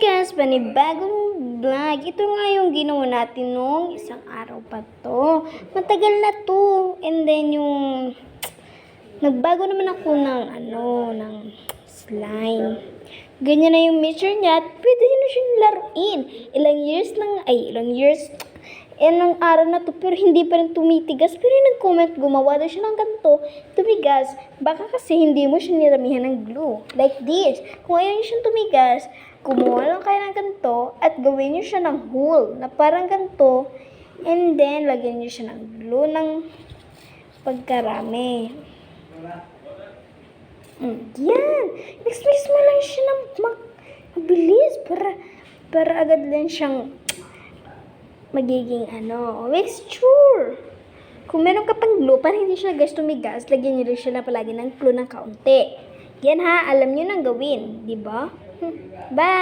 guys, panibagong vlog. Ito nga yung ginawa natin nung isang araw pa to. Matagal na to. And then yung nagbago naman ako ng slime. Ganyan na yung measure niya at pwede nyo na siyang laruin. Ilang araw na to pero hindi pa rin tumitigas. Pero yung nag-comment, gumawa daw siya ng ganito, tumigas. Baka kasi hindi mo siya niramihan ng glue. Like this. Kung ayaw nyo siyang tumigas, kumuha lang kayo ng ganito at gawin nyo siya ng hole na parang ganito. And then, lagyan nyo siya ng glue ng pagkarami. Yan. Mix mo lang siya ng mabilis para agad lang siyang magiging mixture. Kung meron ka pang glue, para hindi siya guys tumigas, lagyan nyo rin siya na palagi ng glue ng kaunti. Yan ha, alam nyo nang gawin, di ba? Bye!